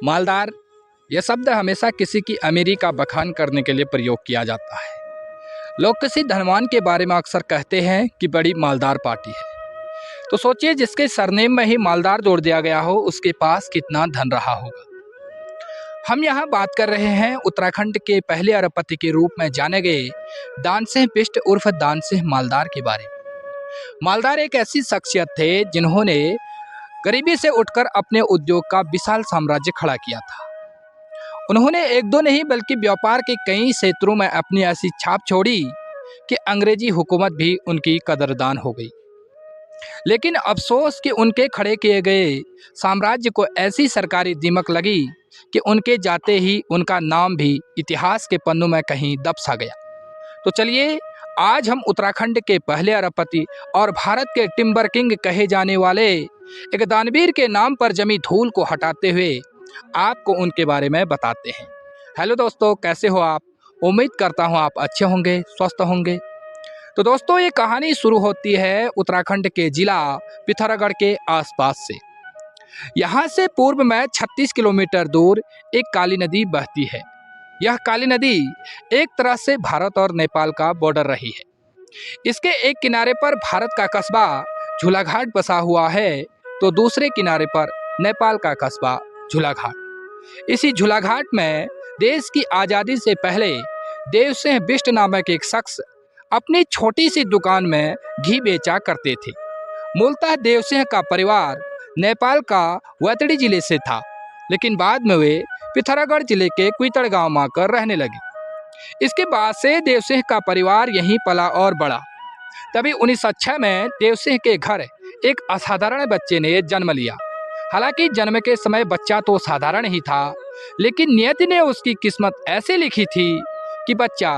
मालदार यह शब्द हमेशा किसी की अमीरी का बखान करने के लिए प्रयोग किया जाता है। लोग किसी धनवान के बारे में अक्सर कहते हैं कि बड़ी मालदार पार्टी है। तो सोचिए, जिसके सरनेम में ही मालदार जोड़ दिया गया हो उसके पास कितना धन रहा होगा। हम यहाँ बात कर रहे हैं उत्तराखंड के पहले अरबपति के रूप में जाने गए दानसिंह बिष्ट उर्फ दानसिंह मालदार के बारे में। मालदार एक ऐसी शख्सियत थे जिन्होंने गरीबी से उठकर अपने उद्योग का विशाल साम्राज्य खड़ा किया था। उन्होंने एक दो नहीं बल्कि व्यापार के कई क्षेत्रों में अपनी ऐसी छाप छोड़ी कि अंग्रेजी हुकूमत भी उनकी कदरदान हो गई। लेकिन अफसोस कि उनके खड़े किए गए साम्राज्य को ऐसी सरकारी दीमक लगी कि उनके जाते ही उनका नाम भी इतिहास के पन्नों में कहीं दब सा गया। तो चलिए, आज हम उत्तराखंड के पहले अरबपति और भारत के टिम्बर किंग कहे जाने वाले एक दानवीर के नाम पर जमी धूल को हटाते हुए आपको उनके बारे में बताते हैं। हेलो दोस्तों, कैसे हो आप? उम्मीद करता हूँ आप अच्छे होंगे, स्वस्थ होंगे। तो दोस्तों, ये कहानी शुरू होती है उत्तराखंड के जिला पिथौरागढ़ के आसपास से। यहाँ से पूर्व में 36 किलोमीटर दूर एक काली नदी बहती है। यह काली नदी एक तरह से भारत और नेपाल का बॉर्डर रही है। इसके एक किनारे पर भारत का कस्बा झूलाघाट बसा हुआ है, तो दूसरे किनारे पर नेपाल का कस्बा झूलाघाट। इसी झूलाघाट में देश की आज़ादी से पहले देवसिंह बिष्ट नामक एक शख्स अपनी छोटी सी दुकान में घी बेचा करते थे। मूलतः देवसिंह का परिवार नेपाल का वैतडी जिले से था, लेकिन बाद में वे पिथौरागढ़ जिले के कुइतड़ गांव में आकर रहने लगे। इसके बाद से देवसिंह का परिवार यहीं पला और बढ़ा। तभी 1906 में देवसिंह के घर एक असाधारण बच्चे ने जन्म लिया। हालांकि जन्म के समय बच्चा तो साधारण ही था, लेकिन नियति ने उसकी किस्मत ऐसे लिखी थी कि बच्चा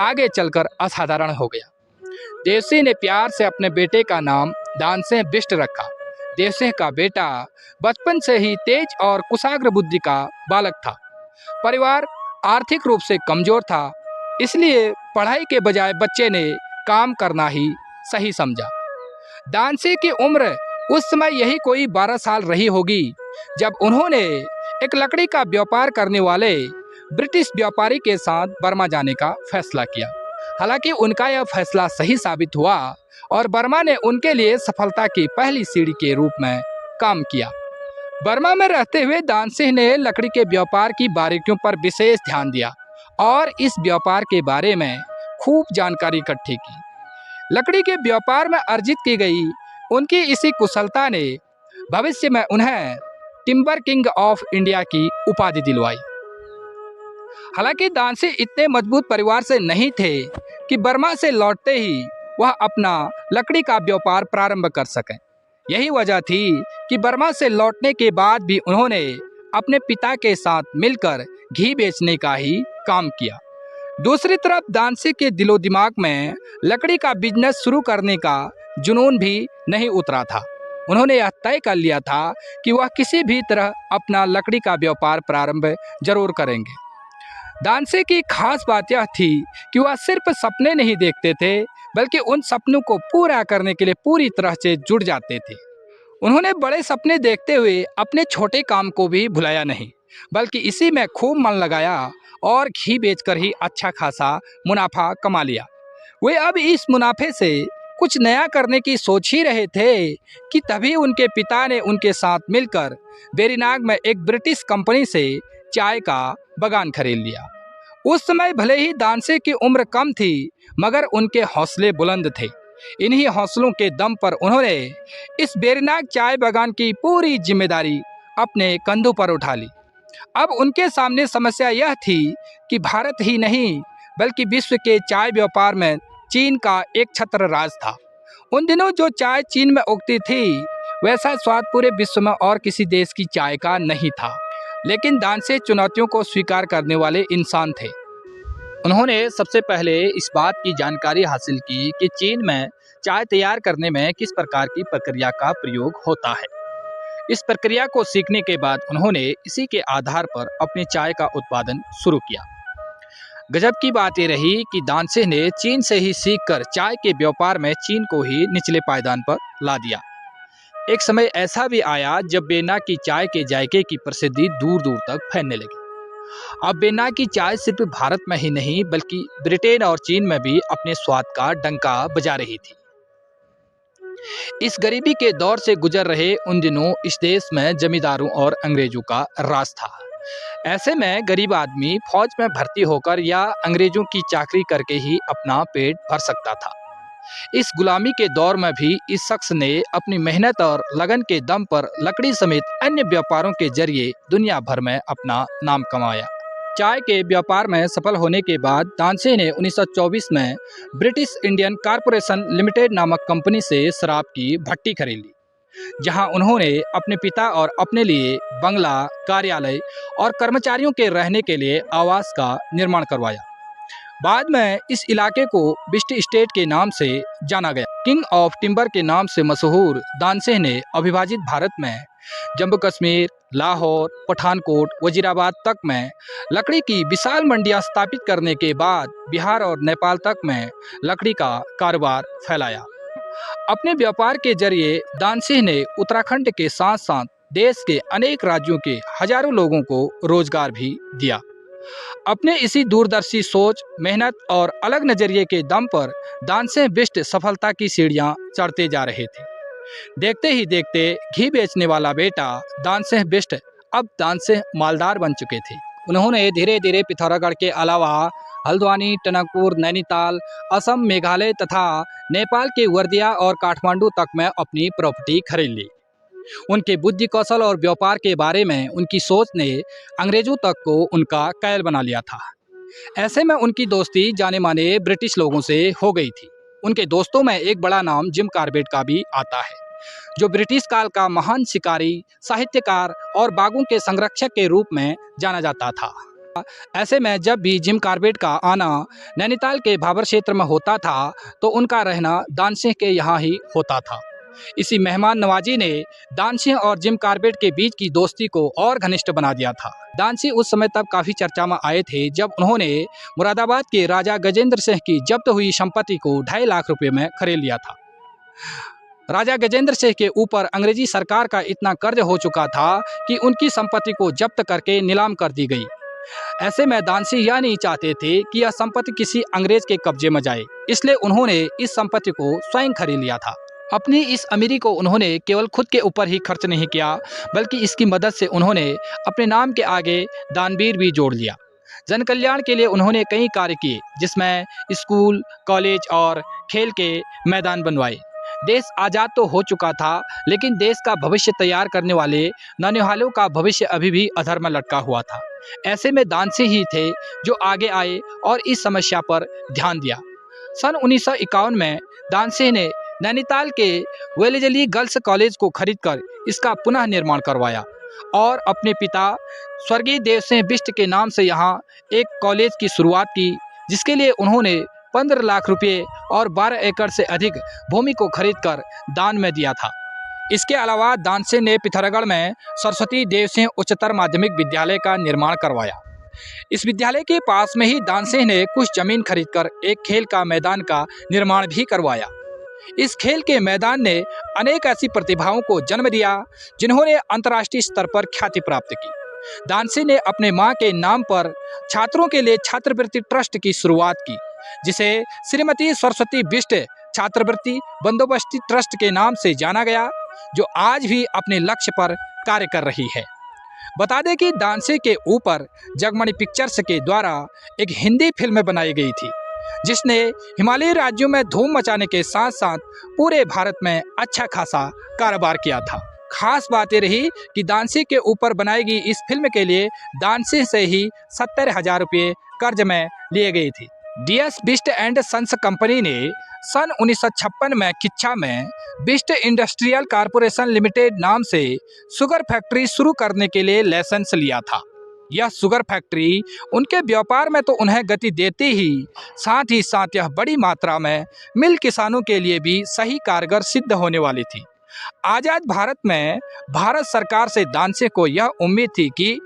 आगे चलकर असाधारण हो गया। देवसिंह ने प्यार से अपने बेटे का नाम दानसिंह बिष्ट रखा। देवसिंह का बेटा बचपन से ही तेज और कुशाग्र बुद्धि का बालक था। परिवार आर्थिक रूप से कमजोर था, इसलिए पढ़ाई के बजाय बच्चे ने काम करना ही सही समझा। दानसिंह की उम्र उस समय यही कोई 12 साल रही होगी जब उन्होंने एक लकड़ी का व्यापार करने वाले ब्रिटिश व्यापारी के साथ बर्मा जाने का फैसला किया। हालांकि उनका यह फैसला सही साबित हुआ और बर्मा ने उनके लिए सफलता की पहली सीढ़ी के रूप में काम किया। बर्मा में रहते हुए दानसिंह ने लकड़ी के व्यापार की बारीकियों पर विशेष ध्यान दिया और इस व्यापार के बारे में खूब जानकारी इकट्ठी की। लकड़ी के व्यापार में अर्जित की गई उनकी इसी कुशलता ने भविष्य में उन्हें टिम्बर किंग ऑफ इंडिया की उपाधि दिलवाई। हालांकि दानसिंह इतने मजबूत परिवार से नहीं थे कि बर्मा से लौटते ही वह अपना लकड़ी का व्यापार प्रारंभ कर सकें। यही वजह थी कि बर्मा से लौटने के बाद भी उन्होंने अपने पिता के साथ मिलकर घी बेचने का ही काम किया। दूसरी तरफ दानसिंह के दिलो दिमाग में लकड़ी का बिजनेस शुरू करने का जुनून भी नहीं उतरा था। उन्होंने यह तय कर लिया था कि वह किसी भी तरह अपना लकड़ी का व्यापार प्रारंभ जरूर करेंगे। दानसिंह की खास बात यह थी कि वह सिर्फ सपने नहीं देखते थे, बल्कि उन सपनों को पूरा करने के लिए पूरी तरह से जुट जाते थे। उन्होंने बड़े सपने देखते हुए अपने छोटे काम को भी भुलाया नहीं, बल्कि इसी में खूब मन लगाया और घी बेचकर ही अच्छा खासा मुनाफा कमा लिया। वे अब इस मुनाफे से कुछ नया करने की सोच ही रहे थे कि तभी उनके पिता ने उनके साथ मिलकर बेरीनाग में एक ब्रिटिश कंपनी से चाय का बागान खरीद लिया। उस समय भले ही दानसिंह की उम्र कम थी, मगर उनके हौसले बुलंद थे। इन्हीं हौसलों के दम पर उन्होंने इस बेरीनाग चाय बागान की पूरी जिम्मेदारी अपने कंधों पर उठा ली। अब उनके सामने समस्या यह थी कि भारत ही नहीं बल्कि विश्व के चाय व्यापार में चीन का एक छत्र राज था। उन दिनों जो चाय चीन में उगती थी, वैसा स्वाद पूरे विश्व में और किसी देश की चाय का नहीं था। लेकिन दानसिंह चुनौतियों को स्वीकार करने वाले इंसान थे। उन्होंने सबसे पहले इस बात की जानकारी हासिल की कि चीन में चाय तैयार करने में किस प्रकार की प्रक्रिया का प्रयोग होता है। इस प्रक्रिया को सीखने के बाद उन्होंने इसी के आधार पर अपनी चाय का उत्पादन शुरू किया। गजब की बात ये रही कि दानसिंह ने चीन से ही सीखकर चाय के व्यापार में चीन को ही निचले पायदान पर ला दिया। एक समय ऐसा भी आया जब बेना की चाय के जायके की प्रसिद्धि दूर दूर तक फैलने लगी। अब बेना की चाय सिर्फ भारत में ही नहीं बल्कि ब्रिटेन और चीन में भी अपने स्वाद का डंका बजा रही थी। इस गरीबी के दौर से गुजर रहे उन दिनों इस देश में जमींदारों और अंग्रेजों का राज था। ऐसे में गरीब आदमी फौज में भर्ती होकर या अंग्रेजों की चाकरी करके ही अपना पेट भर सकता था। इस गुलामी के दौर में भी इस शख्स ने अपनी मेहनत और लगन के दम पर लकड़ी समेत अन्य व्यापारों के जरिए दुनिया भर में अपना नाम कमाया। चाय के व्यापार में सफल होने के बाद तानसेन ने 1924 में ब्रिटिश इंडियन कॉरपोरेशन लिमिटेड नामक कंपनी से शराब की भट्टी खरीद ली, जहां उन्होंने अपने पिता और अपने लिए बंगला, कार्यालय और कर्मचारियों के रहने के लिए आवास का निर्माण करवाया। बाद में इस इलाके को बिस्ट स्टेट के नाम से जाना गया। किंग ऑफ टिम्बर के नाम से मशहूर तानसेन ने अविभाजित भारत में जम्मू कश्मीर, लाहौर, पठानकोट, वजीराबाद तक में लकड़ी की विशाल मंडियां स्थापित करने के बाद बिहार और नेपाल तक में लकड़ी का कारोबार फैलाया। अपने व्यापार के जरिए तानसेन ने उत्तराखंड के साथ साथ देश के अनेक राज्यों के हजारों लोगों को रोजगार भी दिया। अपने इसी दूरदर्शी सोच, मेहनत और अलग नजरिए के दम पर तानसेन बिस्ट सफलता की सीढ़ियां चढ़ते जा रहे थे। देखते ही देखते घी बेचने वाला बेटा तानसेन बिस्ट अब तानसेन मालदार बन चुके थे। उन्होंने धीरे धीरे पिथौरागढ़ के अलावा हल्द्वानी, टनकपुर, नैनीताल, असम, मेघालय तथा नेपाल के वर्दिया और काठमांडू तक में अपनी प्रॉपर्टी खरीद ली। उनके बुद्धि कौशल और व्यापार के बारे में उनकी सोच ने अंग्रेजों तक को उनका कैल बना लिया था। ऐसे में उनकी दोस्ती जाने माने ब्रिटिश लोगों से हो गई थी। उनके दोस्तों में एक बड़ा नाम जिम कॉर्बेट का भी आता है, जो ब्रिटिश काल का महान शिकारी, साहित्यकार और बागों के संरक्षक के रूप में जाना जाता था। ऐसे में जब भी जिम कॉर्बेट का आना नैनीताल के भाबर क्षेत्र में होता था तो उनका रहना तानसेन के यहाँ ही होता था। इसी मेहमान नवाजी ने तानसेन और जिम कॉर्बेट के बीच की दोस्ती को और घनिष्ठ बना दिया था। तानसेन उस समय तब काफी चर्चा में आए थे जब उन्होंने मुरादाबाद के राजा गजेंद्र सिंह की जब्त हुई संपत्ति को 2.5 लाख रुपए में खरीद लिया था। राजा गजेंद्र सिंह के ऊपर अंग्रेजी सरकार का इतना कर्ज हो चुका था कि उनकी संपत्ति को जब्त करके नीलाम कर दी गई। ऐसे में तानसेन यह नहीं चाहते थे कि यह संपत्ति किसी अंग्रेज के कब्जे में जाए, इसलिए उन्होंने इस संपत्ति को स्वयं खरीद लिया था। अपनी इस अमीरी को उन्होंने केवल खुद के ऊपर ही खर्च नहीं किया, बल्कि इसकी मदद से उन्होंने अपने नाम के आगे दानवीर भी जोड़ लिया। जन कल्याण के लिए उन्होंने कई कार्य किए, जिसमें स्कूल, कॉलेज और खेल के मैदान बनवाए। देश आज़ाद तो हो चुका था, लेकिन देश का भविष्य तैयार करने वाले नौनिहालों का भविष्य अभी भी अधर में लटका हुआ था। ऐसे में तानसेन ही थे जो आगे आए और इस समस्या पर ध्यान दिया। सन 1951 में तानसेन ने नैनीताल के वेलेजली गर्ल्स कॉलेज को खरीदकर इसका पुनः निर्माण करवाया और अपने पिता स्वर्गीय देवसेन बिस्ट के नाम से यहाँ एक कॉलेज की शुरुआत की, जिसके लिए उन्होंने 15 लाख रुपये और 12 एकड़ से अधिक भूमि को खरीदकर दान में दिया था। इसके अलावा तानसेन ने पिथौरागढ़ में सरस्वती देवसेन उच्चतर माध्यमिक विद्यालय का निर्माण करवाया। इस विद्यालय के पास में ही तानसेन ने कुछ जमीन खरीदकर एक खेल का मैदान का निर्माण भी करवाया। इस खेल के मैदान ने अनेक ऐसी प्रतिभाओं को जन्म दिया जिन्होंने अंतर्राष्ट्रीय स्तर पर ख्याति प्राप्त की। तानसेन ने अपने मां के नाम पर छात्रों के लिए छात्रवृत्ति ट्रस्ट की शुरुआत की, जिसे श्रीमती सरस्वती बिस्ट छात्रवृत्ति बंदोबस्ती ट्रस्ट के नाम से जाना गया, जो आज भी अपने लक्ष्य पर कार्य कर रही है। बता दें कि तानसेन के ऊपर जगमणि पिक्चर्स के द्वारा एक हिंदी फिल्म बनाई गई थी, जिसने हिमालयी राज्यों में धूम मचाने के साथ साथ पूरे भारत में अच्छा खासा कारोबार किया था। खास बात ये रही कि तानसेन के ऊपर बनाई गई इस फिल्म के लिए तानसेन से ही 70,000 रुपये कर्ज में लिए गए थे। DS Bisht and sons company ने सन 1956 में किच्छा में बिस्ट इंडस्ट्रियल कॉरपोरेशन लिमिटेड नाम से शुगर फैक्ट्री शुरू करने के लिए लाइसेंस लिया था। यह शुगर फैक्ट्री उनके व्यापार में तो उन्हें गति देती ही साथ यह बड़ी मात्रा में मिल किसानों के लिए भी सही कारगर सिद्ध होने वाली थी। आज़ाद भारत में भारत सरकार से तानसेन को यह उम्मीद थी कि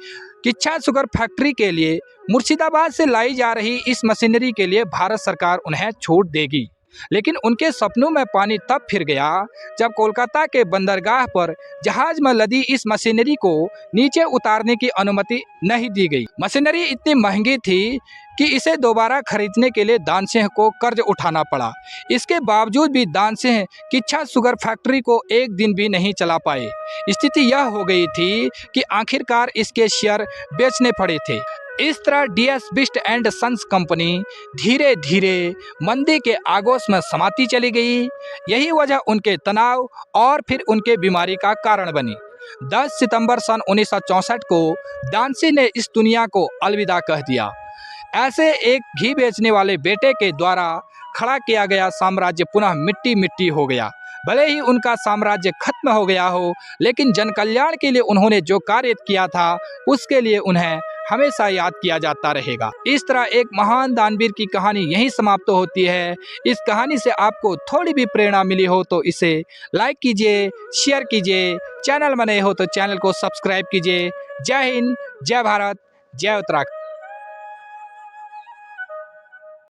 किच्छा शुगर फैक्ट्री के लिए मुर्शिदाबाद से लाई जा रही इस मशीनरी के लिए भारत सरकार उन्हें छूट देगी। लेकिन उनके सपनों में पानी तब फिर गया जब कोलकाता के बंदरगाह पर जहाज में लदी इस मशीनरी को नीचे उतारने की अनुमति नहीं दी गई। मशीनरी इतनी महंगी थी कि इसे दोबारा खरीदने के लिए दानसिंह को कर्ज उठाना पड़ा। इसके बावजूद भी दानसिंह किच्छा शुगर फैक्ट्री को एक दिन भी नहीं चला पाए। स्थिति यह हो गई थी कि आखिरकार इसके शेयर बेचने पड़े थे। इस तरह DS Bisht and sons company धीरे धीरे मंदी के आगोश में समाती चली गई। यही वजह उनके तनाव और फिर उनके बीमारी का कारण बनी। 10 सितंबर सन 1964 को दानसिंह ने इस दुनिया को अलविदा कह दिया। ऐसे एक घी बेचने वाले बेटे के द्वारा खड़ा किया गया साम्राज्य पुनः मिट्टी मिट्टी हो गया। भले ही उनका साम्राज्य खत्म हो गया हो, लेकिन जन कल्याण के लिए उन्होंने जो कार्य किया था उसके लिए उन्हें हमेशा याद किया जाता रहेगा। इस तरह एक महान दानवीर की कहानी यहीं समाप्त होती है। इस कहानी से आपको थोड़ी भी प्रेरणा मिली हो तो इसे लाइक कीजिए, शेयर कीजिए। चैनल में नए हो तो चैनल को सब्सक्राइब कीजिए। जय हिंद, जय भारत, जय उत्तराखंड।